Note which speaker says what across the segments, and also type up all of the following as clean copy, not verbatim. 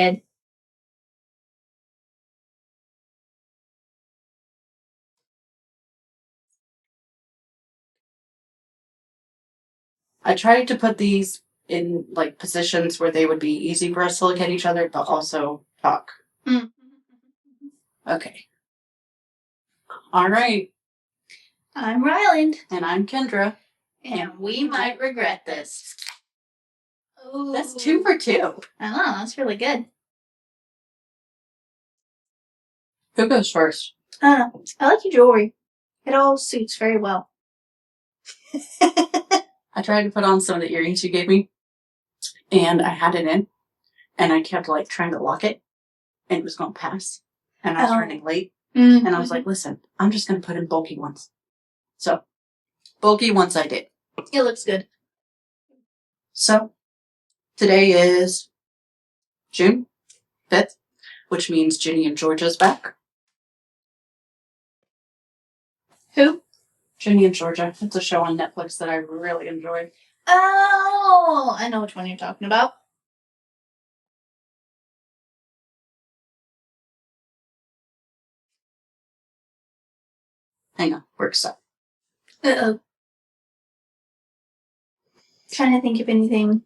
Speaker 1: kid.
Speaker 2: I tried to put these in like positions where they would be easy for us to look at each other, but also talk. Okay. All right.
Speaker 1: I'm Ryland.
Speaker 2: And I'm Kendra.
Speaker 1: And we might regret this.
Speaker 2: Oh, that's 2 for 2.
Speaker 1: I know, that's really good.
Speaker 2: Who goes first?
Speaker 1: I like your jewelry. It all suits very well.
Speaker 2: I tried to put on some of the earrings you gave me, and I had it in, and I kept like trying to lock it, and it was going to pass, and I was running late, and I was like, listen, I'm just going to put in bulky ones. So, bulky ones I did.
Speaker 1: It looks good.
Speaker 2: So, today is June 5th, which means Ginny and Georgia's back.
Speaker 1: Who?
Speaker 2: Ginny and Georgia. It's a show on Netflix that I really enjoyed.
Speaker 1: Oh, I know which one you're talking about.
Speaker 2: Hang on, work stuff.
Speaker 1: Uh-oh. Trying to think if anything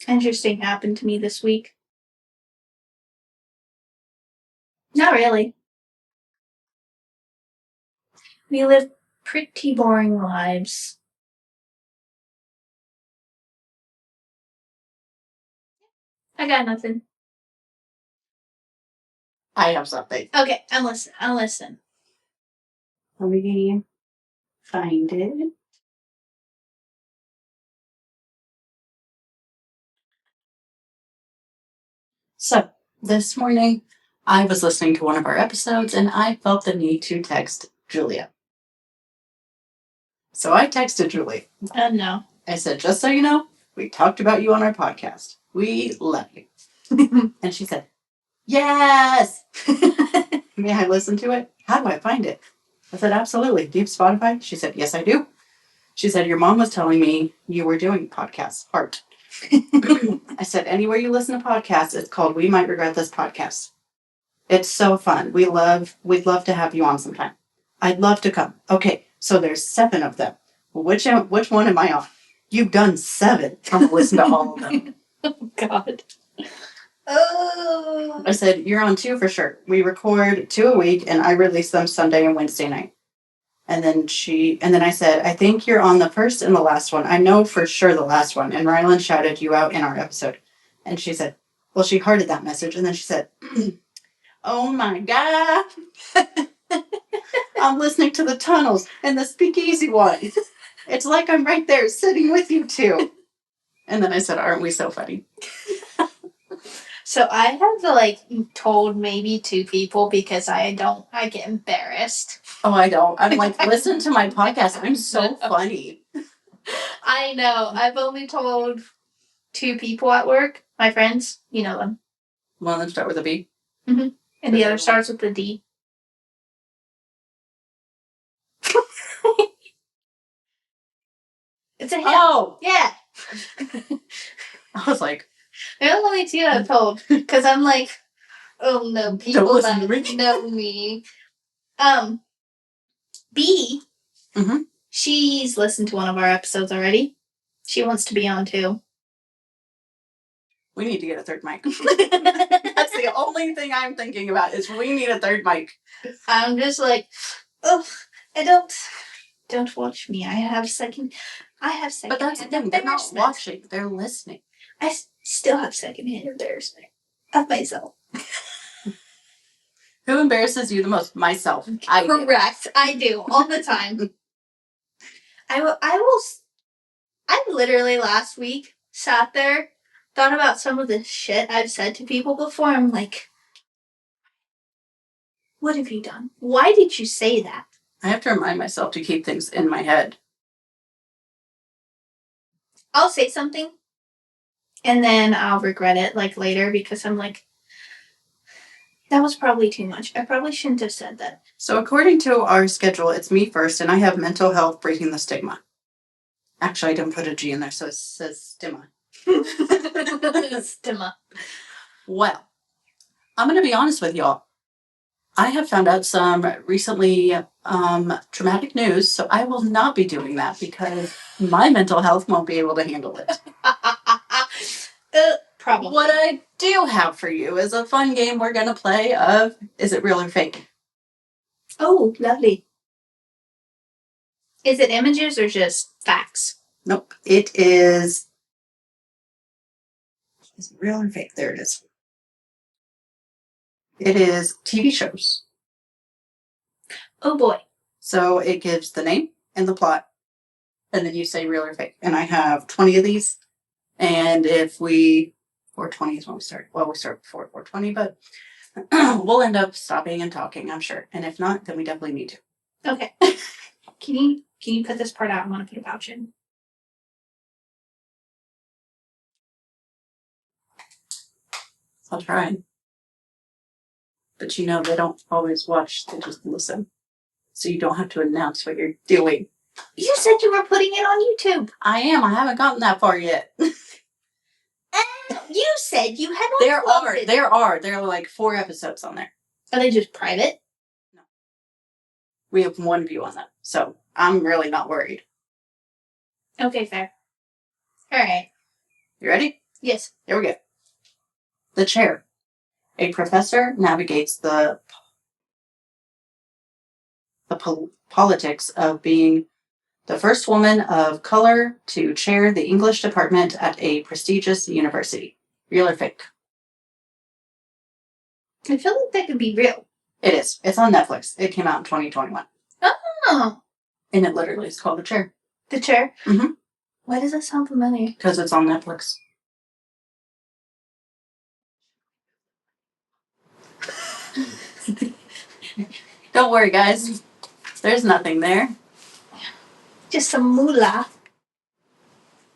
Speaker 1: interesting happened to me this week. Not really. We live pretty boring lives. I got nothing.
Speaker 2: I have something.
Speaker 1: Okay, I'm listening.
Speaker 2: Let me find it. So, this morning, I was listening to one of our episodes, and I felt the need to text Julia. So I texted Julie.
Speaker 1: No.
Speaker 2: I said, just so you know, we talked about you on our podcast. We love you. And she said, yes! May I listen to it? How do I find it? I said, absolutely. Do you have Spotify? She said, yes, I do. She said, your mom was telling me you were doing podcasts. Heart. I said, anywhere you listen to podcasts, it's called We Might Regret This Podcast. It's so fun. We'd love to have you on sometime. I'd love to come. Okay, so there's 7 of them. Which one am I on? You've done 7. I'm gonna listen to all of them.
Speaker 1: Oh, God. Oh.
Speaker 2: I said, you're on 2 for sure. We record 2 a week, and I release them Sunday and Wednesday night. And then I said, I think you're on the first and the last one. I know for sure the last one. And Ryland shouted you out in our episode. And she said, well, she hearted that message. And then she said, oh my God. I'm listening to the tunnels and the speakeasy one. It's like I'm right there sitting with you 2. And then I said, aren't we so funny?
Speaker 1: So I have told maybe 2 people because I get embarrassed.
Speaker 2: Oh, I don't. I'm like, listen to my podcast. I'm so funny.
Speaker 1: I know. I've only told 2 people at work. My friends, you know them.
Speaker 2: One of them start with a B.
Speaker 1: Mm-hmm. And the other starts with a D. It's a hit.
Speaker 2: Oh!
Speaker 1: Yeah.
Speaker 2: I was like...
Speaker 1: They're the only 2 I've told. Because I'm like, oh no, people
Speaker 2: that
Speaker 1: know me. B, she's listened to one of our episodes already. She wants to be on too.
Speaker 2: We need to get a 3rd mic. That's the only thing I'm thinking about is we need a 3rd mic.
Speaker 1: I'm just like, oh, I don't watch me. I have second.
Speaker 2: But that's the thing. They're not watching. They're listening.
Speaker 1: I still have secondhand embarrassment of myself.
Speaker 2: Who embarrasses you the most? Myself.
Speaker 1: Correct. I do all the time. I literally last week sat there, thought about some of the shit I've said to people before. I'm like, what have you done? Why did you say that?
Speaker 2: I have to remind myself to keep things in my head.
Speaker 1: I'll say something, and then I'll regret it later because I'm like, that was probably too much. I probably shouldn't have said that.
Speaker 2: So according to our schedule, it's me first, and I have mental health breaking the stigma. Actually, I didn't put a G in there, so it says stigma.
Speaker 1: Stigma.
Speaker 2: Well, I'm going to be honest with y'all. I have found out some recently traumatic news, so I will not be doing that because my mental health won't be able to handle it.
Speaker 1: Probably.
Speaker 2: What I do have for you is a fun game we're going to play of Is It Real or Fake?
Speaker 1: Oh, lovely. Is it images or just facts?
Speaker 2: Nope. It is... Is it real or fake? There it is. It is TV shows.
Speaker 1: Oh boy.
Speaker 2: So it gives the name and the plot, and then you say real or fake. And I have 20 of these. And if we... 420 is when we start. Well, we start before 420, but we'll end up stopping and talking, I'm sure. And if not, then we definitely need to.
Speaker 1: Okay. Can you put this part out? I want to put a pouch in.
Speaker 2: I'll try. But you know, they don't always watch, they just listen. So you don't have to announce what you're doing.
Speaker 1: You said you were putting it on YouTube.
Speaker 2: I am. I haven't gotten that far yet.
Speaker 1: You said you had
Speaker 2: There are like 4 episodes on there.
Speaker 1: Are they just private?
Speaker 2: No. We have 1 view on them. So I'm really not worried.
Speaker 1: Okay, fair. All right.
Speaker 2: You ready?
Speaker 1: Yes.
Speaker 2: Here we go. The Chair. A professor navigates the politics of being the first woman of color to chair the English department at a prestigious university. Real or fake?
Speaker 1: I feel like that could be real.
Speaker 2: It is. It's on Netflix. It came out in 2021.
Speaker 1: Oh.
Speaker 2: And it literally is called The Chair.
Speaker 1: The Chair?
Speaker 2: Mm-hmm.
Speaker 1: Why does that sound familiar?
Speaker 2: Because it's on Netflix. Don't worry, guys. There's nothing there.
Speaker 1: Just some moolah.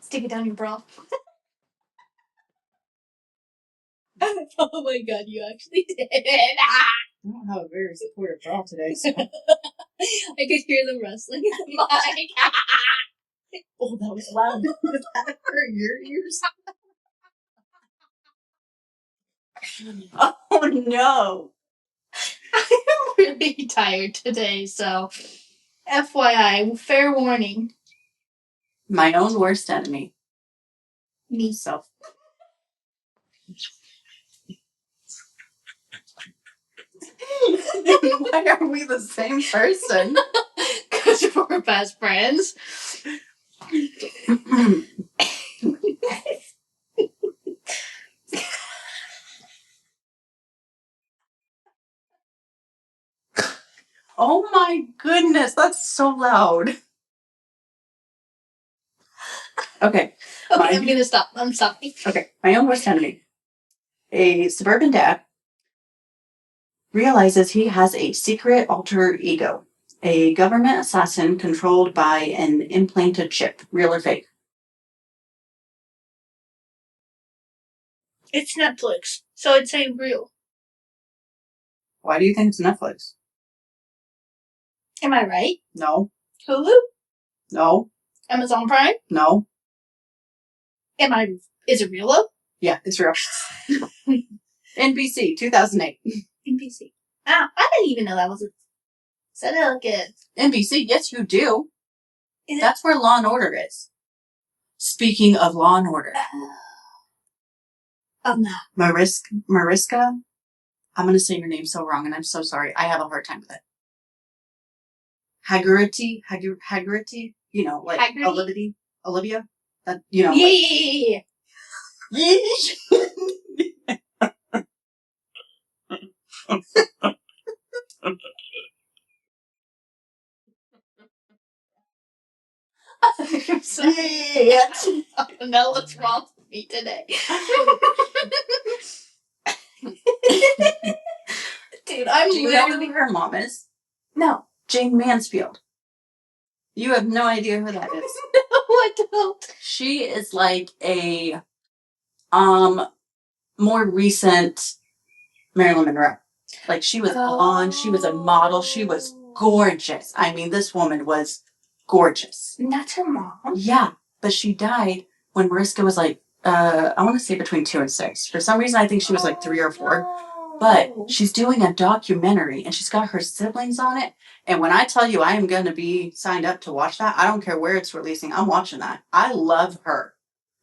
Speaker 1: Stick it down your bra. Oh my god, you actually did it.
Speaker 2: I don't have a very supportive bra today, so.
Speaker 1: I could hear them rustling in the mic.
Speaker 2: Oh, that was loud. Was that for your ears? Oh no.
Speaker 1: I'm really tired today, so FYI, fair warning.
Speaker 2: My own worst enemy.
Speaker 1: Me.
Speaker 2: Self. Why are we the same person?
Speaker 1: Because we're best friends.
Speaker 2: Oh my goodness, that's so loud. Okay.
Speaker 1: I'm gonna stop. I'm stopping.
Speaker 2: Okay, my own worst enemy. A suburban dad realizes he has a secret alter ego. A government assassin controlled by an implanted chip. Real or fake?
Speaker 1: It's Netflix, so I'd say real.
Speaker 2: Why do you think it's Netflix?
Speaker 1: Am I right?
Speaker 2: No.
Speaker 1: Hulu?
Speaker 2: No.
Speaker 1: Amazon Prime?
Speaker 2: No.
Speaker 1: Is it real though?
Speaker 2: Yeah, it's real. NBC, 2008.
Speaker 1: NBC. Ah, I didn't even know that was a... Said it like it.
Speaker 2: NBC, yes you do. That's where Law and Order is. Speaking of Law and Order.
Speaker 1: Oh no.
Speaker 2: Mariska? I'm going to say your name so wrong and I'm so sorry. I have a hard time with it. Haggerty? You know, like
Speaker 1: Haggerty?
Speaker 2: Olivia? You know.
Speaker 1: Yeah. I'm sorry. I don't know what's wrong with me today. Dude, I'm
Speaker 2: Do you know who her mom is?
Speaker 1: No.
Speaker 2: Jane Mansfield. You have no idea who that is.
Speaker 1: No, I don't.
Speaker 2: She is like a more recent Marilyn Monroe. Like she was blonde, she was a model, she was gorgeous. I mean, this woman was gorgeous.
Speaker 1: That's her mom?
Speaker 2: Yeah, but she died when Mariska was like, I want to say between 2 and 6. For some reason, I think she was like 3 or 4.
Speaker 1: No.
Speaker 2: But she's doing a documentary and she's got her siblings on it. And when I tell you I am going to be signed up to watch that, I don't care where it's releasing. I'm watching that. I love her.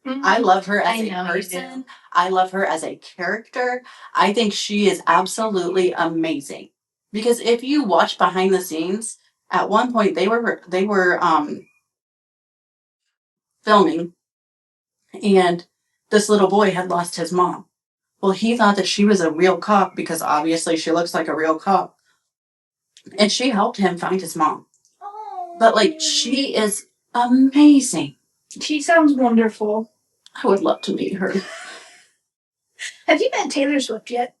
Speaker 2: I love her as a person. I love her as a character. I think she is absolutely amazing. Because if you watch behind the scenes, at one point they were filming, and this little boy had lost his mom. Well, he thought that she was a real cop because obviously she looks like a real cop. And she helped him find his mom. But like, she is amazing.
Speaker 1: She sounds wonderful.
Speaker 2: I would love to meet her.
Speaker 1: Have you met Taylor Swift yet?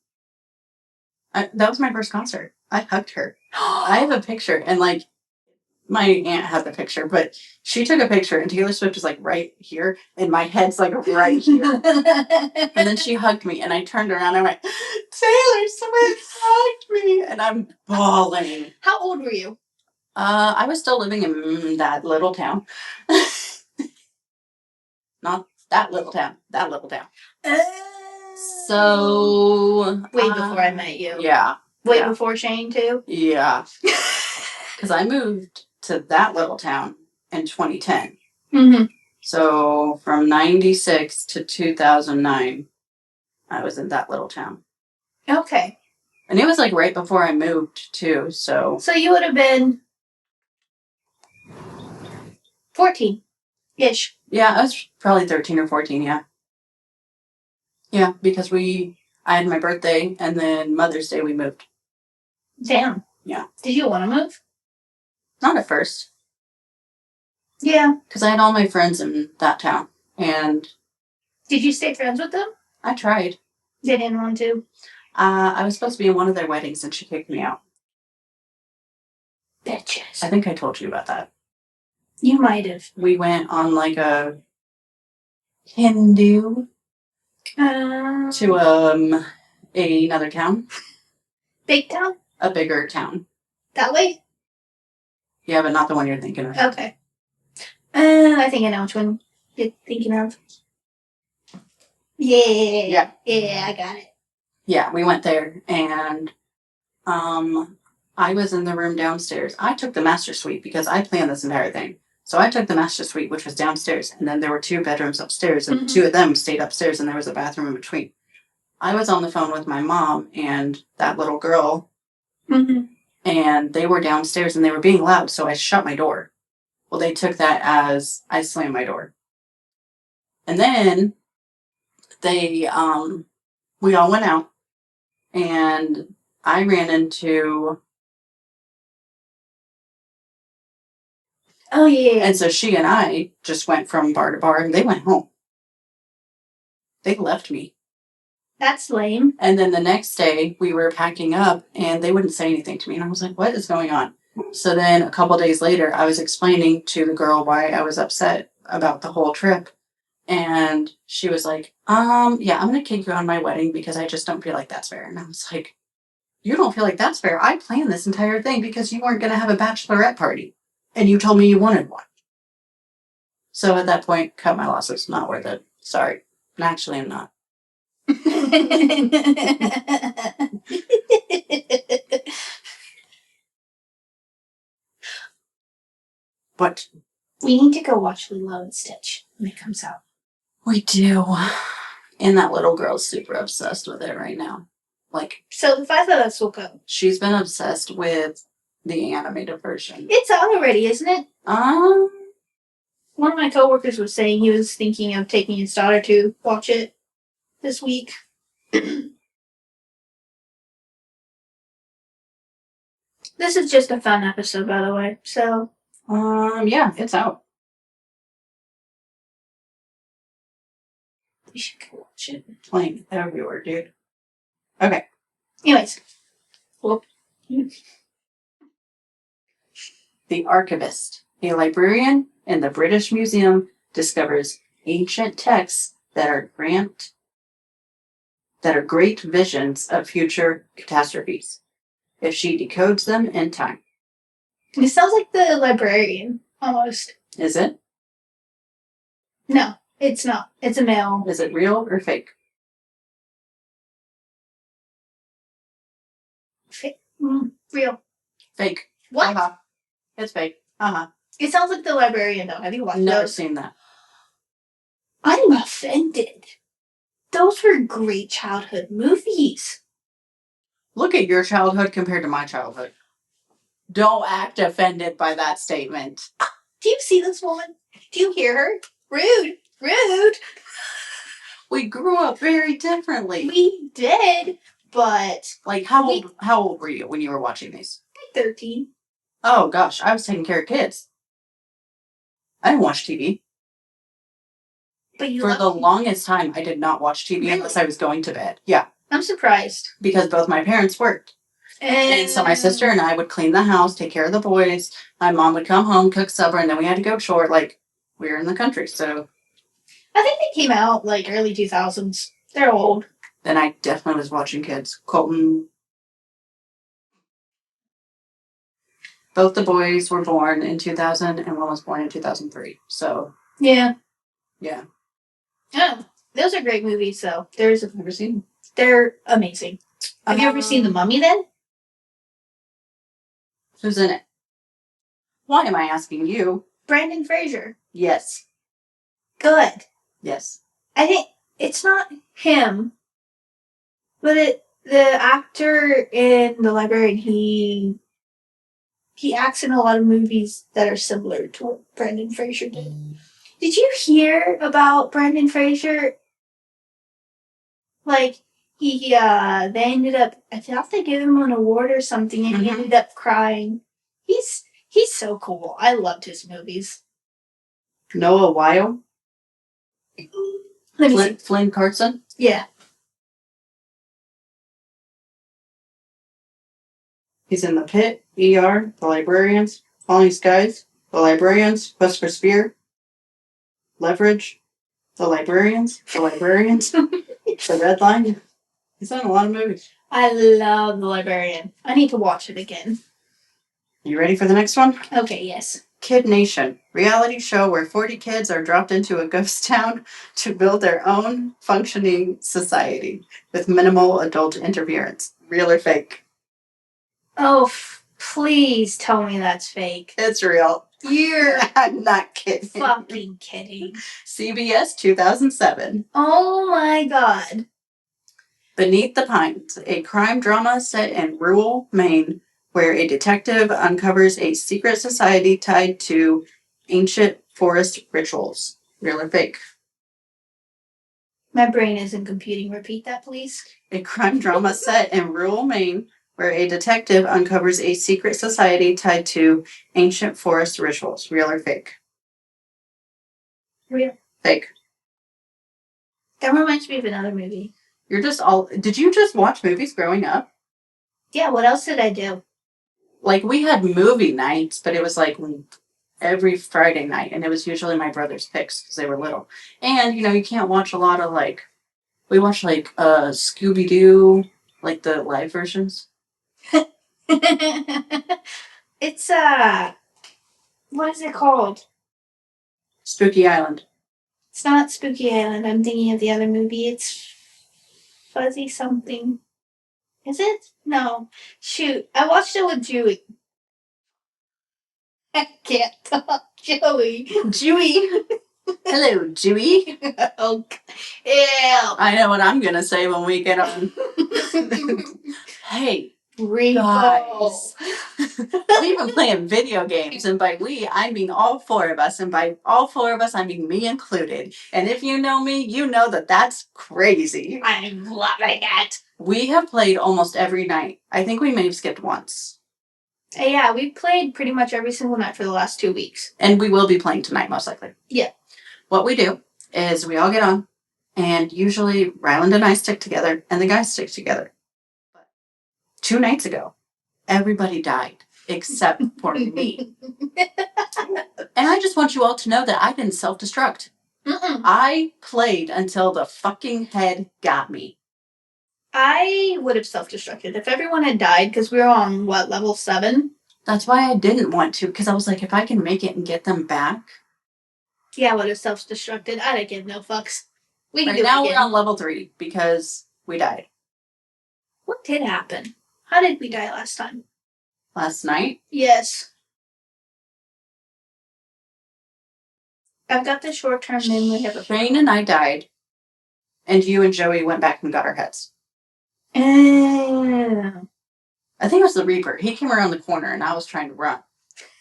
Speaker 2: That was my first concert. I hugged her. I have a picture, and like, my aunt has a picture, but she took a picture, and Taylor Swift is like right here, and my head's like right here. And then she hugged me, and I turned around, and I went, Taylor Swift hugged me, and I'm bawling.
Speaker 1: How old were you?
Speaker 2: I was still living in that little town. Not that little town. That little town. So
Speaker 1: way before I met you.
Speaker 2: Yeah.
Speaker 1: Way before Shane too.
Speaker 2: Yeah. Because I moved to that little town in 2010.
Speaker 1: Mm-hmm.
Speaker 2: So from 96 to 2009, I was in that little town.
Speaker 1: Okay.
Speaker 2: And it was like right before I moved too. So
Speaker 1: you would have been 14-ish.
Speaker 2: Yeah, I was probably 13 or 14, yeah. Yeah, because I had my birthday and then Mother's Day we moved.
Speaker 1: Damn.
Speaker 2: Yeah.
Speaker 1: Did you want to move?
Speaker 2: Not at first.
Speaker 1: Yeah.
Speaker 2: Because I had all my friends in that town. And
Speaker 1: did you stay friends with them?
Speaker 2: I tried.
Speaker 1: They didn't want to?
Speaker 2: I was supposed to be in one of their weddings and she kicked me out.
Speaker 1: Bitches.
Speaker 2: I think I told you about that.
Speaker 1: You might have.
Speaker 2: We went on like a Hindu to another town.
Speaker 1: Big town?
Speaker 2: A bigger town.
Speaker 1: That way?
Speaker 2: Yeah, but not the one you're thinking of.
Speaker 1: Okay. I think I know which one you're thinking of. Yeah. Yeah, I got it.
Speaker 2: Yeah, we went there and I was in the room downstairs. I took the master suite because I planned this entire thing. So I took the master suite, which was downstairs, and then there were 2 bedrooms upstairs, and 2 of them stayed upstairs, and there was a bathroom in between. I was on the phone with my mom and that little girl, and they were downstairs, and they were being loud, so I shut my door. Well, they took that as I slammed my door. And then we all went out, and I ran into...
Speaker 1: Oh, yeah.
Speaker 2: And so she and I just went from bar to bar, and they went home. They left me.
Speaker 1: That's lame.
Speaker 2: And then the next day, we were packing up, and they wouldn't say anything to me. And I was like, what is going on? So then a couple days later, I was explaining to the girl why I was upset about the whole trip. And she was like, yeah, I'm going to kick you out of my wedding because I just don't feel like that's fair. And I was like, you don't feel like that's fair? I planned this entire thing because you weren't going to have a bachelorette party. And you told me you wanted one. So at that point, cut my losses. Not worth it. Sorry. Actually, I'm not. But
Speaker 1: we need to go watch Lilo and Stitch when it comes out.
Speaker 2: We do. And that little girl's super obsessed with it right now. Like,
Speaker 1: so the 5 of us will go.
Speaker 2: She's been obsessed with the animated version.
Speaker 1: It's out already, isn't it? One of my coworkers was saying he was thinking of taking his daughter to watch it this week. This is just a fun episode, by the way. So,
Speaker 2: yeah, it's out.
Speaker 1: You should go watch it.
Speaker 2: It's playing everywhere, dude. Okay.
Speaker 1: Anyways. Well.
Speaker 2: The archivist, a librarian in the British Museum, discovers ancient texts that are great visions of future catastrophes, if she decodes them in time.
Speaker 1: It sounds like the librarian, almost.
Speaker 2: Is it?
Speaker 1: No, it's not. It's a male.
Speaker 2: Is it real or fake?
Speaker 1: Real.
Speaker 2: Fake.
Speaker 1: What?
Speaker 2: Uh-huh. It's fake. Uh-huh.
Speaker 1: It sounds like The Librarian, though. Have you watched
Speaker 2: Never
Speaker 1: those?
Speaker 2: seen that.
Speaker 1: I'm offended. Those were great childhood movies.
Speaker 2: Look at your childhood compared to my childhood. Don't act offended by that statement.
Speaker 1: Do you see this woman? Do you hear her? Rude. Rude.
Speaker 2: We grew up very differently.
Speaker 1: We did, but...
Speaker 2: Like, how old were you when you were watching these?
Speaker 1: Like 13.
Speaker 2: Oh, gosh. I was taking care of kids. I didn't watch TV.
Speaker 1: But you
Speaker 2: For the longest time, I did not watch TV unless I was going to bed. Yeah.
Speaker 1: I'm surprised.
Speaker 2: Because both my parents worked. And so my sister and I would clean the house, take care of the boys. My mom would come home, cook supper, and then we had to go short. Like, we were in the country, so...
Speaker 1: I think they came out, like, early 2000s. They're old.
Speaker 2: Then I definitely was watching kids. Colton... Both the boys were born in 2000, and one was born in 2003. So...
Speaker 1: Yeah.
Speaker 2: Yeah.
Speaker 1: Oh, those are great movies, though.
Speaker 2: I've never seen them.
Speaker 1: They're amazing. Have you ever seen The Mummy, then?
Speaker 2: Who's in it? Why am I asking you?
Speaker 1: Brendan Fraser.
Speaker 2: Yes.
Speaker 1: Good.
Speaker 2: Yes.
Speaker 1: I think it's not him, but the actor in The Librarian, he acts in a lot of movies that are similar to what Brendan Fraser did. Did you hear about Brendan Fraser? Like, they ended up, I thought they gave him an award or something, and he ended up crying. He's so cool. I loved his movies.
Speaker 2: Noah Weil?
Speaker 1: Let me see.
Speaker 2: Flynn Carson?
Speaker 1: Yeah.
Speaker 2: He's in The Pit, ER, The Librarians, Falling Skies, The Librarians, Quest for Spear, Leverage, The Librarians, The Red Line. He's done a lot of movies.
Speaker 1: I love The Librarian. I need to watch it again.
Speaker 2: You ready for the next one?
Speaker 1: Okay, yes.
Speaker 2: Kid Nation, reality show where 40 kids are dropped into a ghost town to build their own functioning society with minimal adult interference. Real or fake?
Speaker 1: Oh, please tell me that's fake.
Speaker 2: It's real.
Speaker 1: You're
Speaker 2: I'm not kidding.
Speaker 1: fucking kidding.
Speaker 2: CBS 2007.
Speaker 1: Oh my god.
Speaker 2: Beneath the Pines, a crime drama set in rural Maine where a detective uncovers a secret society tied to ancient forest rituals. Real or fake?
Speaker 1: My brain isn't computing. Repeat that, please.
Speaker 2: A crime drama set in rural Maine where a detective uncovers a secret society tied to ancient forest rituals. Real or fake?
Speaker 1: Real.
Speaker 2: Fake.
Speaker 1: That reminds me of another movie.
Speaker 2: Did you just watch movies growing up?
Speaker 1: Yeah, what else did I do?
Speaker 2: Like, we had movie nights, but it was like every Friday night, and it was usually my brother's picks because they were little. And, you can't watch a lot of, we watched, Scooby-Doo, the live versions.
Speaker 1: It's, what is it called?
Speaker 2: Spooky Island.
Speaker 1: It's not Spooky Island. I'm thinking of the other movie. It's Fuzzy something. Is it? No. Shoot. I watched it with Joey. I can't talk. Joey.
Speaker 2: Hello, Joey.
Speaker 1: Oh, ew.
Speaker 2: I know what I'm going to say when we get on. Hey, guys. We've been playing video games, and by we, I mean all four of us, and by all four of us, I mean me included. And if you know me, you know that that's crazy.
Speaker 1: I'm loving it.
Speaker 2: We have played almost every night. I think we may have skipped once.
Speaker 1: Yeah, we played pretty much every single night for the last 2 weeks.
Speaker 2: And we will be playing tonight, most likely.
Speaker 1: Yeah.
Speaker 2: What we do is we all get on, and usually Ryland and I stick together, and the guys stick together. But 2 nights ago, everybody died, except for me. And I just want you all to know that I didn't self-destruct. I played until the fucking head got me.
Speaker 1: I would have self-destructed if everyone had died, because we were on, level 7?
Speaker 2: That's why I didn't want to, because I was like, if I can make it and get them back.
Speaker 1: Yeah, I would have self-destructed. I don't give no fucks.
Speaker 2: Right now we're on level 3, because we died.
Speaker 1: What did happen? How did we die last time?
Speaker 2: Last night?
Speaker 1: Yes. I've got the short-term memory of a
Speaker 2: Shane and I died, and you and Joey went back and got our heads.
Speaker 1: I
Speaker 2: think it was the Reaper. He came around the corner, and I was trying to run.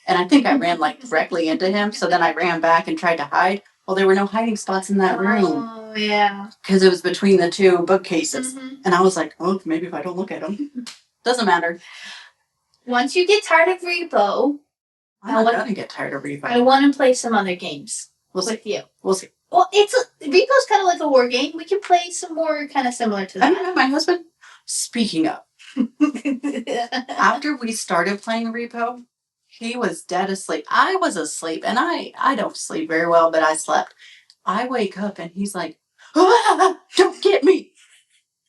Speaker 2: And I think I ran, directly into him, so then I ran back and tried to hide. Well, there were no hiding spots in that room.
Speaker 1: Oh, yeah.
Speaker 2: Because it was between the two bookcases.
Speaker 1: Mm-hmm.
Speaker 2: And I was like, oh, maybe if I don't look at them. Doesn't matter.
Speaker 1: Once you get tired of Repo...
Speaker 2: I'm not gonna get tired of Repo.
Speaker 1: I want to play some other games with you.
Speaker 2: We'll see.
Speaker 1: Well, Repo's kind of like a war game. We can play some more kind of similar to that.
Speaker 2: I don't know, my husband, speaking of, after we started playing Repo, he was dead asleep. I was asleep, and I don't sleep very well, but I slept. I wake up, and he's like, ah, don't get me,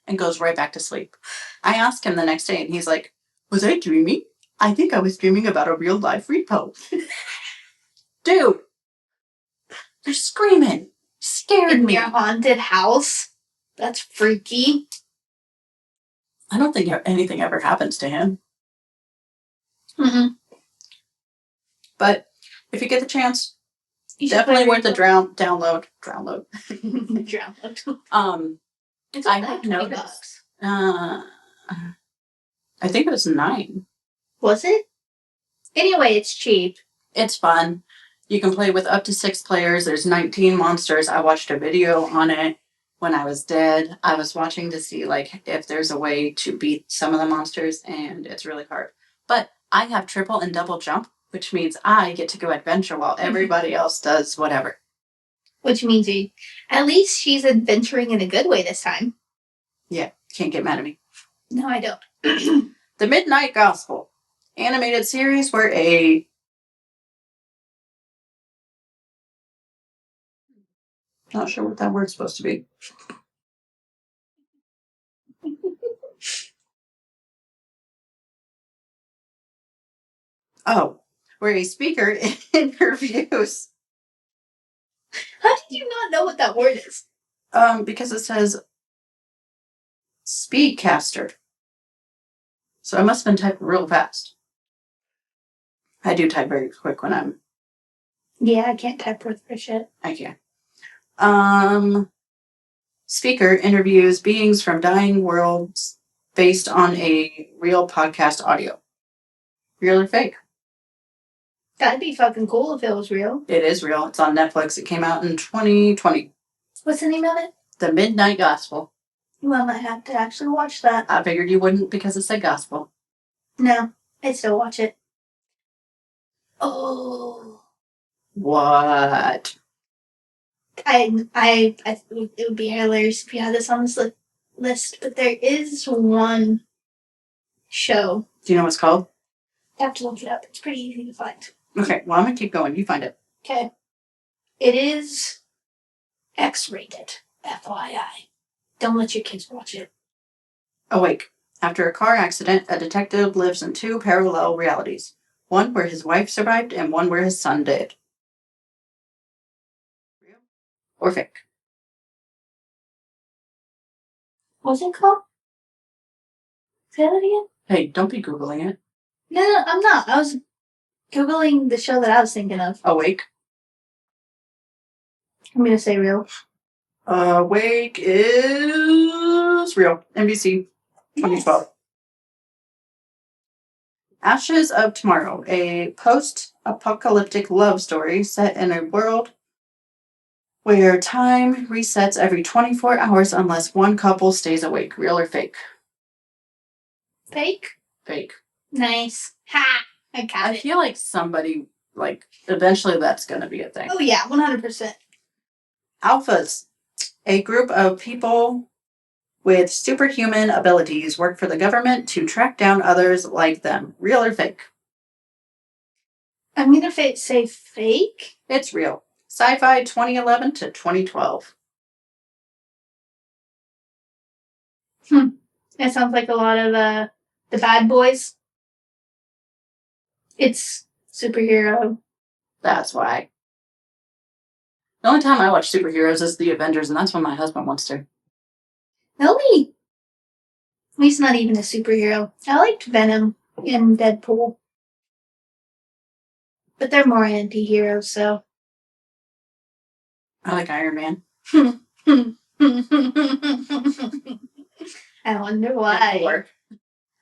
Speaker 2: and goes right back to sleep. I asked him the next day, and he's like, was I dreaming? I think I was dreaming about a real life Repo. Dude, they're screaming. Scared
Speaker 1: in
Speaker 2: me.
Speaker 1: your haunted house? That's freaky.
Speaker 2: I don't think anything ever happens to him.
Speaker 1: Mm-hmm.
Speaker 2: But if you get the chance, definitely worth the download.
Speaker 1: Download. It's
Speaker 2: I have noticed. I think it was $9.
Speaker 1: Was it? Anyway, it's cheap.
Speaker 2: It's fun. You can play with up to 6 players. There's 19 monsters. I watched a video on it when I was dead. I was watching to see if there's a way to beat some of the monsters, and it's really hard. But I have triple and double jump, which means I get to go adventure while everybody else does whatever.
Speaker 1: Which means at least she's adventuring in a good way this time.
Speaker 2: Yeah, can't get mad at me.
Speaker 1: No, I don't.
Speaker 2: The Midnight Gospel animated series where not sure what that word's supposed to be. Oh, where a speaker interviews.
Speaker 1: How did you not know what that word is?
Speaker 2: Because it says Speedcaster. So I must have been typing real fast. I do type very quick when I'm...
Speaker 1: Yeah, I can't type worth for shit.
Speaker 2: I can. Speaker interviews beings from dying worlds based on a real podcast audio. Real or fake?
Speaker 1: That'd be fucking cool if it was real.
Speaker 2: It is real. It's on Netflix. It came out in 2020.
Speaker 1: What's the name of it?
Speaker 2: The Midnight Gospel.
Speaker 1: Well, I might have to actually watch that.
Speaker 2: I figured you wouldn't because it said gospel.
Speaker 1: No, I'd still watch it. Oh.
Speaker 2: What?
Speaker 1: It would be hilarious if you had this on this list, but there is one show.
Speaker 2: Do you know what it's called?
Speaker 1: I have to look it up. It's pretty easy to find.
Speaker 2: Okay, well, I'm going to keep going. You find it.
Speaker 1: Okay. It is X-rated, FYI. Don't let your kids watch it.
Speaker 2: Awake. After a car accident, a detective lives in 2 parallel realities. One where his wife survived and one where his son did. Real or fake?
Speaker 1: What's it called? Say that again?
Speaker 2: Hey, don't be Googling it.
Speaker 1: No, I'm not. I was Googling the show that I was thinking of.
Speaker 2: Awake.
Speaker 1: I'm going to say real.
Speaker 2: Awake is real. NBC 2012. Yes. Ashes of Tomorrow, a post-apocalyptic love story set in a world where time resets every 24 hours unless one couple stays awake. Real or fake?
Speaker 1: Fake?
Speaker 2: Fake.
Speaker 1: Nice. Ha! I got it.
Speaker 2: I feel like somebody, eventually that's going to be a thing.
Speaker 1: Oh, yeah, 100%.
Speaker 2: Alphas, a group of people with superhuman abilities work for the government to track down others like them. Real or fake?
Speaker 1: I'm going to say fake.
Speaker 2: It's real. Sci-fi 2011 to 2012.
Speaker 1: It sounds like a lot of the Bad Boys. It's superhero.
Speaker 2: That's why. The only time I watch superheroes is the Avengers, and that's when my husband wants to.
Speaker 1: The He's not even a superhero. I liked Venom and Deadpool. But they're more anti-heroes, so.
Speaker 2: I like Iron Man.
Speaker 1: I wonder why.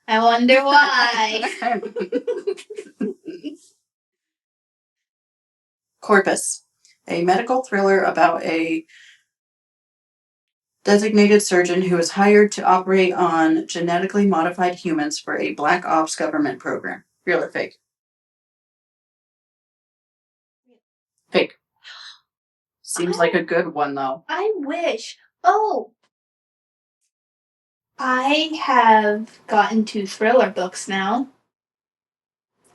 Speaker 1: I wonder why.
Speaker 2: Corpus, a medical thriller about a designated surgeon who is hired to operate on genetically modified humans for a Black Ops government program. Real or fake? Fake. Seems like a good one, though.
Speaker 1: I wish. Oh! I have gotten 2 thriller books now.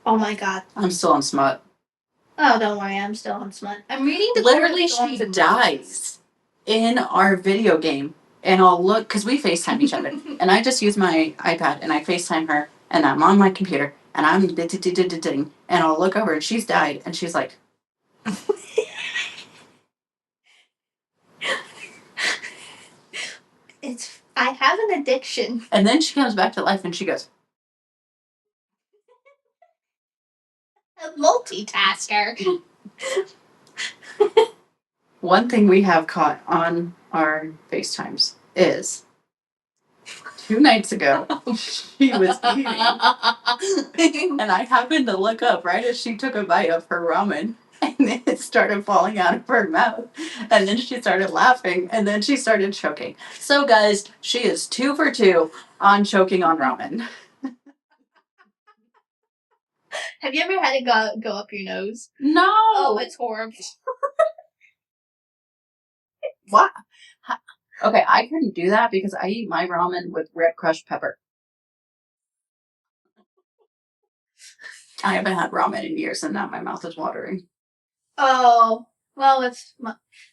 Speaker 1: Oh my god.
Speaker 2: I'm still on smut.
Speaker 1: Oh, don't worry, I'm still on smut. I'm reading the
Speaker 2: Literally, she dies in our video game. And I'll look, because we FaceTime each other. And I just use my iPad and I FaceTime her. And I'm on my computer. And I'm and I'll look over and she's died. And she's like,
Speaker 1: I have an addiction.
Speaker 2: And then she comes back to life and she goes,
Speaker 1: A multitasker.
Speaker 2: One thing we have caught on our FaceTimes is 2 nights ago, she was eating. And I happened to look up right as she took a bite of her ramen. And it started falling out of her mouth. And then she started laughing. And then she started choking. So, guys, she is 2 for 2 on choking on ramen.
Speaker 1: Have you ever had it go up your nose?
Speaker 2: No!
Speaker 1: Oh, it's horrible.
Speaker 2: What? Okay, I couldn't do that because I eat my ramen with red crushed pepper. I haven't had ramen in years and now my mouth is watering.
Speaker 1: Oh, well,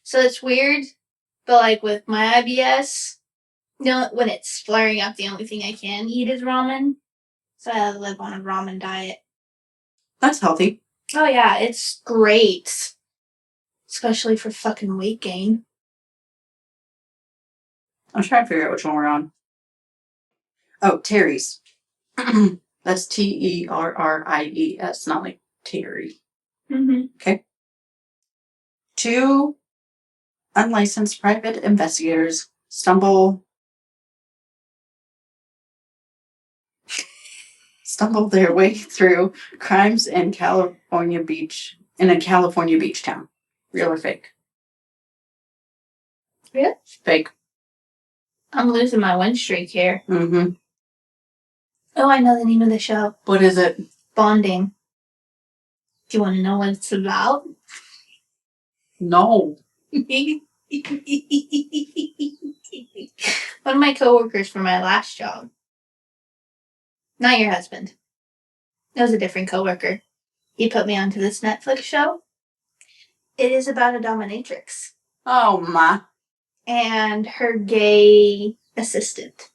Speaker 1: so it's weird, but like with my IBS, when it's flaring up, the only thing I can eat is ramen. So I live on a ramen diet.
Speaker 2: That's healthy.
Speaker 1: Oh yeah, it's great. Especially for fucking weight gain.
Speaker 2: I'm trying to figure out which one we're on. Oh, Terry's. That's Terries, not like Terry.
Speaker 1: Mm-hmm.
Speaker 2: Okay. 2 unlicensed private investigators stumble their way through crimes in a California beach town. Real or fake?
Speaker 1: Really?
Speaker 2: Fake.
Speaker 1: I'm losing my win streak here.
Speaker 2: Mm-hmm.
Speaker 1: Oh, I know the name of the show.
Speaker 2: What is it?
Speaker 1: Bonding. Do you want to know what it's about?
Speaker 2: No.
Speaker 1: One of my coworkers from my last job. Not your husband. It was a different coworker. He put me onto this Netflix show. It is about a dominatrix.
Speaker 2: Oh, my.
Speaker 1: And her gay assistant.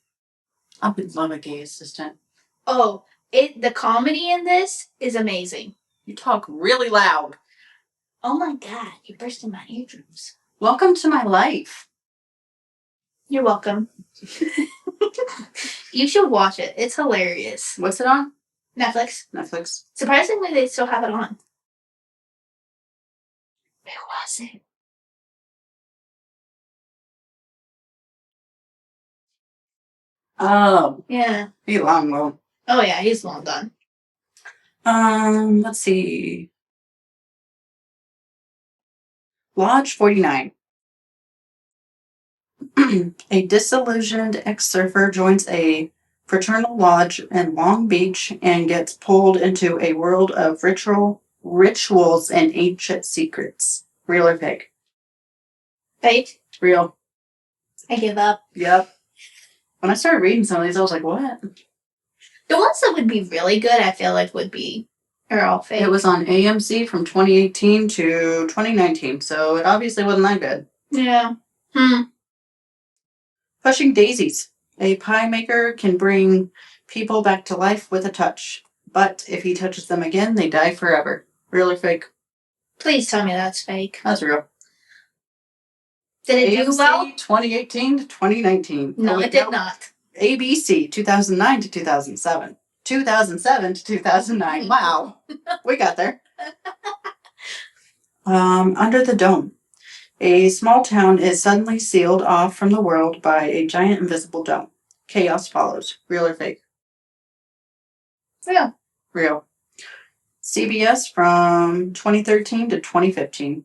Speaker 2: I would love a gay assistant.
Speaker 1: Oh, the comedy in this is amazing.
Speaker 2: You talk really loud.
Speaker 1: Oh my god, you're bursting my eardrums.
Speaker 2: Welcome to my life.
Speaker 1: You're welcome. You should watch it. It's hilarious.
Speaker 2: What's it on?
Speaker 1: Netflix. Surprisingly, they still have it on. Who was it?
Speaker 2: Oh.
Speaker 1: Yeah.
Speaker 2: He's long though.
Speaker 1: Oh yeah, he's long gone.
Speaker 2: Let's see. Lodge 49. A disillusioned ex-surfer joins a fraternal lodge in Long Beach and gets pulled into a world of rituals and ancient secrets. Real or fake?
Speaker 1: Fake?
Speaker 2: Real.
Speaker 1: I give up.
Speaker 2: Yep. When I started reading some of these, I was like, what?
Speaker 1: The ones that would be really good, I feel like are all fake.
Speaker 2: It was on AMC from 2018 to 2019, so it obviously wasn't that good.
Speaker 1: Yeah.
Speaker 2: Pushing daisies. A pie maker can bring people back to life with a touch, but if he touches them again, they die forever. Real or fake?
Speaker 1: Please tell me that's fake.
Speaker 2: That's real.
Speaker 1: Did it do well?
Speaker 2: 2018 to 2019.
Speaker 1: No, it did not.
Speaker 2: ABC, 2009 to 2007. 2007 to 2009. Wow. We got there. Under the Dome. A small town is suddenly sealed off from the world by a giant invisible dome. Chaos follows. Real or fake?
Speaker 1: Real.
Speaker 2: Real. CBS from 2013 to 2015.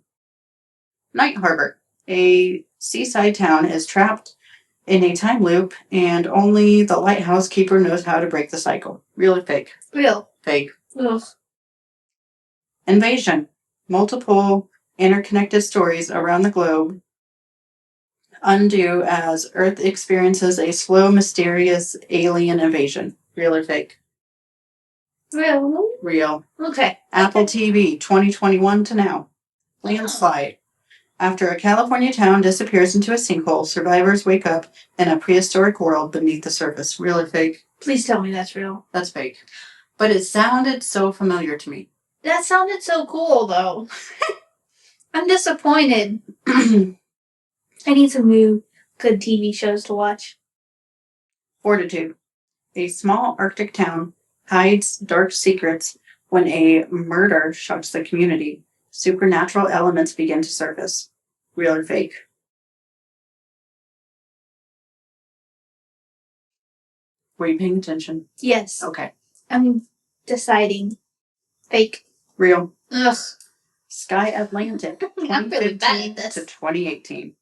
Speaker 2: Night Harbor. A seaside town is trapped in a time loop, and only the lighthouse keeper knows how to break the cycle. Real or fake?
Speaker 1: Real.
Speaker 2: Fake.
Speaker 1: Ugh.
Speaker 2: Invasion. Multiple interconnected stories around the globe undo as Earth experiences a slow, mysterious alien invasion. Real or fake?
Speaker 1: Real.
Speaker 2: Real.
Speaker 1: Okay.
Speaker 2: Apple TV, 2021 to now. Landslide. After a California town disappears into a sinkhole, survivors wake up in a prehistoric world beneath the surface. Real or fake?
Speaker 1: Please tell me that's real.
Speaker 2: That's fake. But it sounded so familiar to me.
Speaker 1: That sounded so cool, though. I'm disappointed. I need some new good TV shows to watch.
Speaker 2: Fortitude. A small Arctic town hides dark secrets when a murder shocks the community. Supernatural elements begin to surface. Real or fake? Were you paying attention?
Speaker 1: Yes.
Speaker 2: Okay.
Speaker 1: I'm deciding. Fake.
Speaker 2: Real.
Speaker 1: Ugh.
Speaker 2: Sky Atlantic,
Speaker 1: I'm really bad
Speaker 2: 2015
Speaker 1: at this.
Speaker 2: to 2018.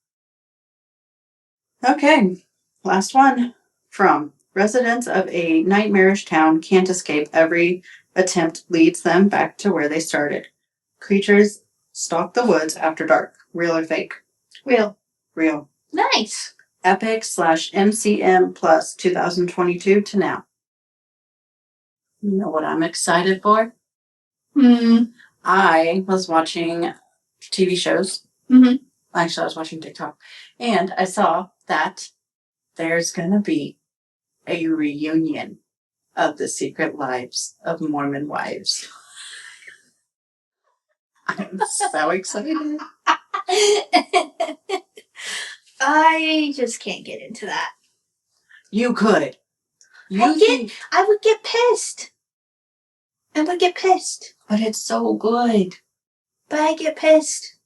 Speaker 2: Okay, last one. From residents of a nightmarish town can't escape. Every attempt leads them back to where they started. Creatures stalk the woods after dark. Real or fake?
Speaker 1: Real.
Speaker 2: Real.
Speaker 1: Nice.
Speaker 2: Epic/MCM plus 2022 to now. You know what I'm excited for? I was watching TV shows.
Speaker 1: Mm-hmm.
Speaker 2: Actually, I was watching TikTok. And I saw that there's going to be a reunion of the Secret Lives of Mormon Wives. I'm so excited.
Speaker 1: I just can't get into that.
Speaker 2: You could.
Speaker 1: I would get pissed.
Speaker 2: But it's so good.
Speaker 1: But I get pissed.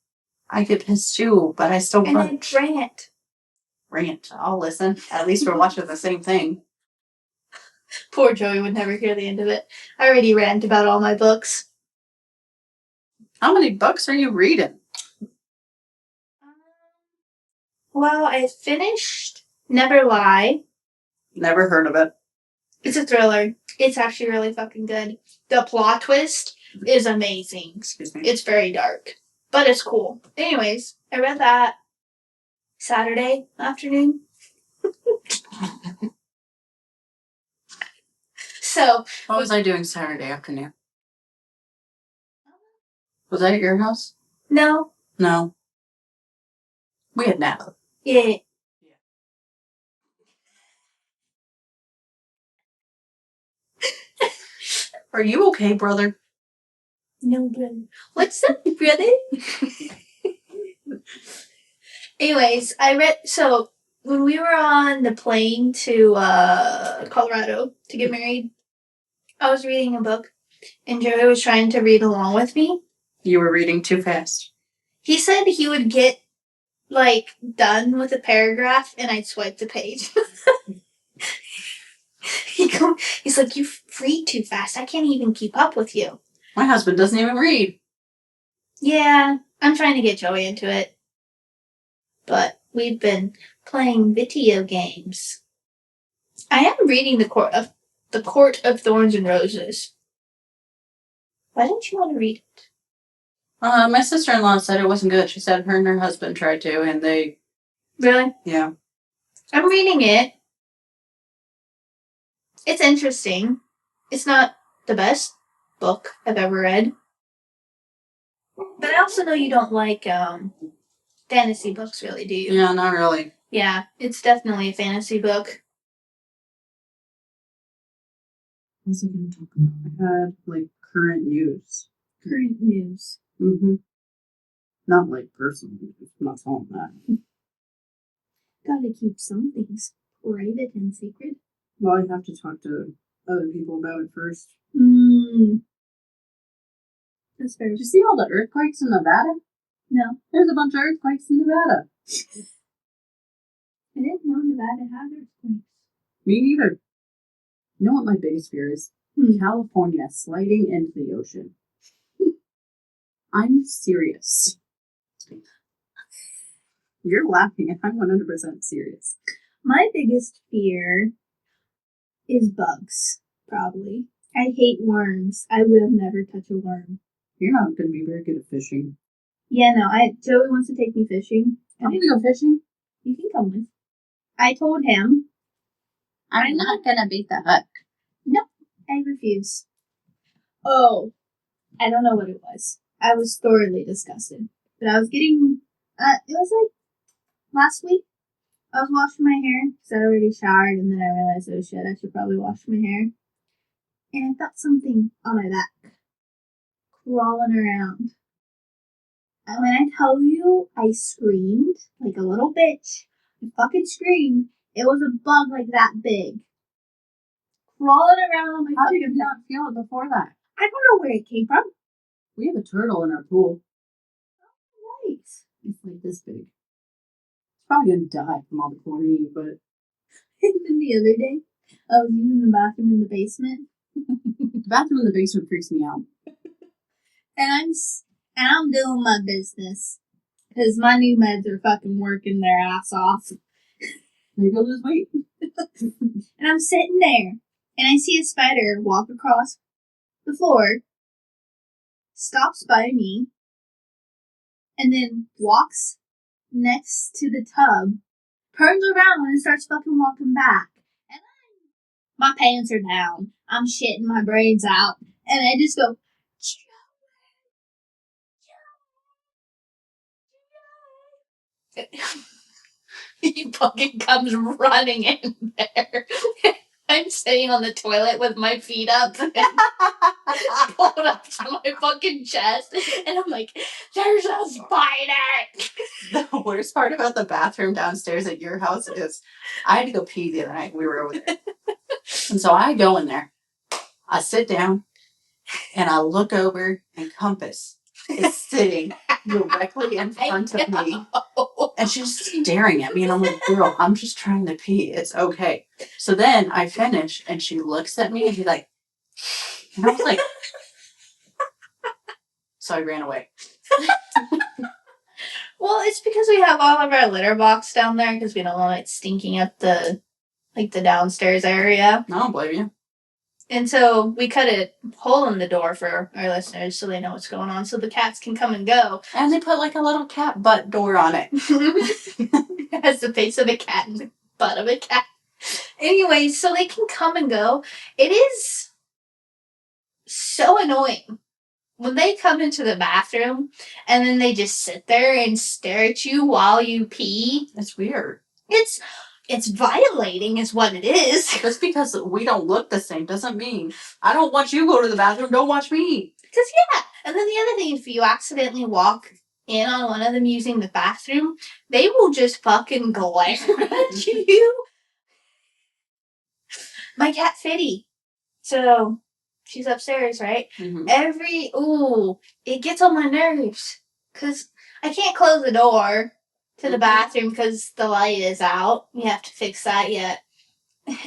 Speaker 2: I get pissed too, but I still
Speaker 1: And
Speaker 2: watch.
Speaker 1: I rant.
Speaker 2: Rant. I'll listen. At least we're watching the same thing.
Speaker 1: Poor Joey would never hear the end of it. I already rant about all my books.
Speaker 2: How many books are you reading?
Speaker 1: Well, I finished Never Lie.
Speaker 2: Never heard of it.
Speaker 1: It's a thriller. It's actually really fucking good. The plot twist is amazing.
Speaker 2: Excuse me.
Speaker 1: It's very dark, but it's cool. Anyways, I read that Saturday afternoon. So,
Speaker 2: what was I doing Saturday afternoon? Was I at your house?
Speaker 1: No.
Speaker 2: No. We had nap.
Speaker 1: Yeah.
Speaker 2: Are you okay, brother?
Speaker 1: No, brother. What's up, brother? Anyways, so when we were on the plane to Colorado to get married, I was reading a book, and Joey was trying to read along with me.
Speaker 2: You were reading too fast.
Speaker 1: He said he would get, done with a paragraph, and I'd swipe the page. He's like, you read too fast. I can't even keep up with you.
Speaker 2: My husband doesn't even read.
Speaker 1: Yeah, I'm trying to get Joey into it. But we've been playing video games. I am reading The Court of Thorns and Roses. Why don't you want to read it?
Speaker 2: My sister-in-law said it wasn't good. She said her and her husband tried to, and they...
Speaker 1: Really?
Speaker 2: Yeah.
Speaker 1: I'm reading it. It's interesting. It's not the best book I've ever read. But I also know you don't like fantasy books, really, do you?
Speaker 2: Yeah, not really.
Speaker 1: Yeah, it's definitely a fantasy book.
Speaker 2: What was I going to talk about? I had, current news.
Speaker 1: Current news.
Speaker 2: Mm-hmm. Not, personal news. I'm not following that.
Speaker 1: Gotta keep some things private and sacred?
Speaker 2: Well, you have to talk to other people about it first.
Speaker 1: That's fair.
Speaker 2: Did you see all the earthquakes in Nevada?
Speaker 1: No.
Speaker 2: There's a bunch of earthquakes in Nevada.
Speaker 1: I didn't know Nevada had earthquakes.
Speaker 2: Me neither. You know what my biggest fear is? California sliding into the ocean. I'm serious. You're laughing and I'm 100% serious.
Speaker 1: My biggest fear is bugs, probably. I hate worms. I will never touch a worm.
Speaker 2: You're not going to be very good at fishing.
Speaker 1: Yeah, no, Joey wants to take me fishing.
Speaker 2: I'm going to go fishing.
Speaker 1: You can come with. I told him.
Speaker 2: I'm not going to beat the hook.
Speaker 1: No, I refuse. Oh, I don't know what it was. I was thoroughly disgusted. But I was getting, it was like last week. I was washing my hair because I already showered, and then I realized, oh shit, I should probably wash my hair. And I felt something on my back crawling around. And when I tell you, I screamed like a little bitch. I fucking screamed. It was a bug like that big. Crawling around on my
Speaker 2: How
Speaker 1: fucking
Speaker 2: did you not feel it before that?
Speaker 1: I don't know where it came from.
Speaker 2: We have a turtle in our pool.
Speaker 1: Oh, nice.
Speaker 2: It's like this big. It's probably going to die from all the chlorine, but...
Speaker 1: And then the other day, I was using the bathroom in the basement.
Speaker 2: The bathroom in the basement freaks me out.
Speaker 1: And I'm doing my business. Because my new meds are fucking working their ass off.
Speaker 2: Maybe I'll lose weight.
Speaker 1: And I'm sitting there, and I see a spider walk across the floor, stops by me, and then walks next to the tub, turns around and starts fucking walking back. And my pants are down. I'm shitting my brains out. And I just go, he fucking comes running in there. I'm sitting on the toilet with my feet up and pulled up to my fucking chest, and I'm like, there's a spider!
Speaker 2: The worst part about the bathroom downstairs at your house is I had to go pee the other night. We were over there. And so I go in there, I sit down, and I look over, and Compass is sitting directly in front of me. And she's staring at me, and I'm like, girl, I'm just trying to pee. It's okay. So then I finish, and she looks at me, and she's like, and I was like, so I ran away.
Speaker 1: Well, it's because we have all of our litter box down there because we don't want it stinking up the downstairs area.
Speaker 2: I don't blame you.
Speaker 1: And so we cut a hole in the door for our listeners so they know what's going on, so the cats can come and go.
Speaker 2: And they put like a little cat butt door on it.
Speaker 1: It has the face of a cat and the butt of a cat. Anyway, so they can come and go. It is so annoying when they come into the bathroom and then they just sit there and stare at you while you pee.
Speaker 2: It's weird.
Speaker 1: It's violating is what it is.
Speaker 2: Just because we don't look the same doesn't mean I don't want you to go to the bathroom, don't watch me.
Speaker 1: Because, yeah. And then the other thing, if you accidentally walk in on one of them using the bathroom, they will just fucking glare at you. My cat Fitty. So, she's upstairs, right?
Speaker 2: Mm-hmm.
Speaker 1: It gets on my nerves. Because I can't close the door to the bathroom because the light is out. We have to fix that yet.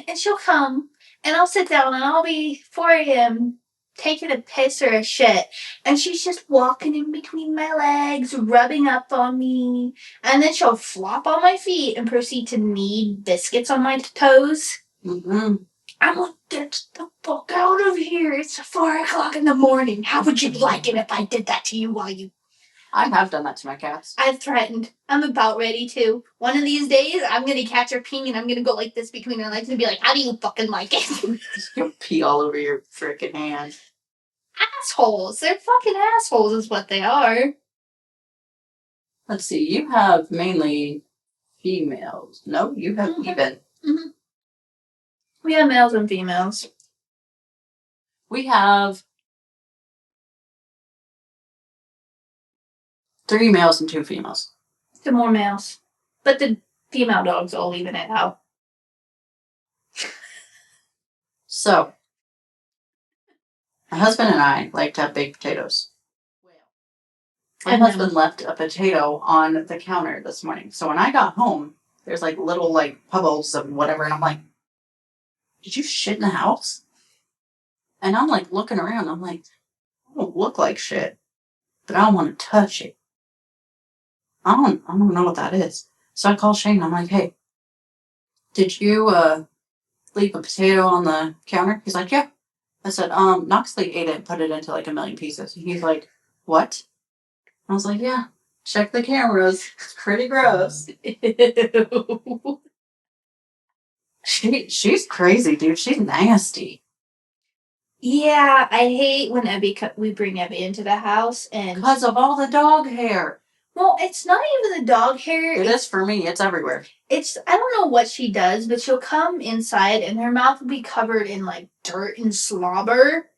Speaker 1: And she'll come, and I'll sit down, and I'll be 4 a.m. taking a piss or a shit, and she's just walking in between my legs, rubbing up on me, and then she'll flop on my feet and proceed to knead biscuits on my toes.
Speaker 2: Mm-hmm.
Speaker 1: I'm like, get the fuck out of here. It's 4 o'clock in the morning. How would you like it if I did that to you while you...
Speaker 2: I have done that to my cats.
Speaker 1: I've threatened. I'm about ready to. One of these days, I'm going to catch her peeing and I'm going to go like this between her legs and be like, how do you fucking like it?
Speaker 2: You'll pee all over your frickin' hand.
Speaker 1: Assholes. They're fucking assholes is what they are.
Speaker 2: Let's see. You have mainly females. No, you have even.
Speaker 1: Mm-hmm. We have males and females.
Speaker 2: We have 3 males and 2 females.
Speaker 1: The more males. But the female dogs all even it out.
Speaker 2: So, my husband and I like to have baked potatoes. My husband left a potato on the counter this morning. So when I got home, there's like little like puddles of whatever, and I'm like, did you shit in the house? And I'm like looking around, I'm like, I don't look like shit, but I don't want to touch it. I don't know what that is. So I call Shane, I'm like, hey, did you leave a potato on the counter? He's like, yeah. I said, Noxley ate it and put it into like a million pieces. And he's like, what? I was like, yeah, check the cameras. It's pretty gross.
Speaker 1: Ew.
Speaker 2: She's crazy, dude. She's nasty.
Speaker 1: Yeah, I hate when we bring Abby into the house and
Speaker 2: Because of all the dog hair.
Speaker 1: well, it's not even the dog hair.
Speaker 2: It is for me. It's everywhere.
Speaker 1: I don't know what she does, but she'll come inside and her mouth will be covered in like dirt and slobber.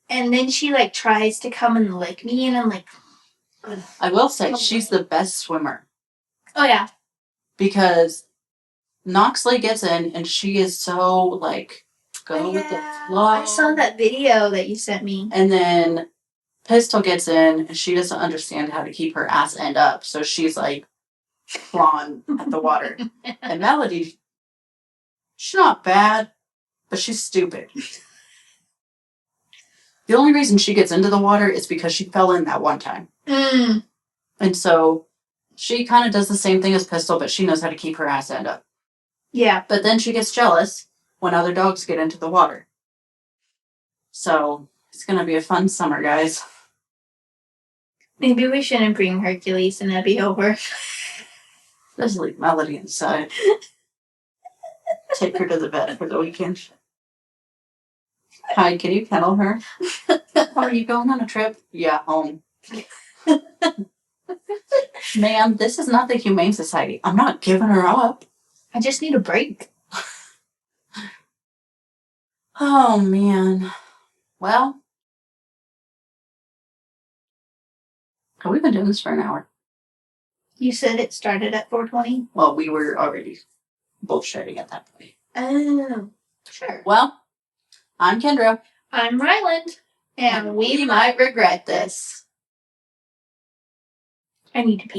Speaker 1: And then she like tries to come and lick me and I'm like, ugh.
Speaker 2: I will say she's the best swimmer.
Speaker 1: Oh yeah.
Speaker 2: Because Noxley gets in and she is so like go with the flow.
Speaker 1: I saw that video that you sent me.
Speaker 2: And then Pistol gets in and she doesn't understand how to keep her ass end up. So she's like clawing at the water. And Melody, she's not bad, but she's stupid. The only reason she gets into the water is because she fell in that one time.
Speaker 1: Mm.
Speaker 2: And so she kind of does the same thing as Pistol, but she knows how to keep her ass end up.
Speaker 1: Yeah.
Speaker 2: But then she gets jealous when other dogs get into the water. So it's going to be a fun summer, guys.
Speaker 1: Maybe we shouldn't bring Hercules and Abby over.
Speaker 2: Just leave Melody inside. Take her to the vet for the weekend. Hi, can you kennel her? Are you going on a trip? Yeah, home. Ma'am, this is not the Humane Society. I'm not giving her up.
Speaker 1: I just need a break.
Speaker 2: Oh, man. Well, have we been doing this for an hour?
Speaker 1: You said it started at 4:20?
Speaker 2: Well, we were already bullshitting at that point.
Speaker 1: Oh, sure.
Speaker 2: Well, I'm Kendra.
Speaker 1: I'm Ryland. And we might regret this. I need to pee.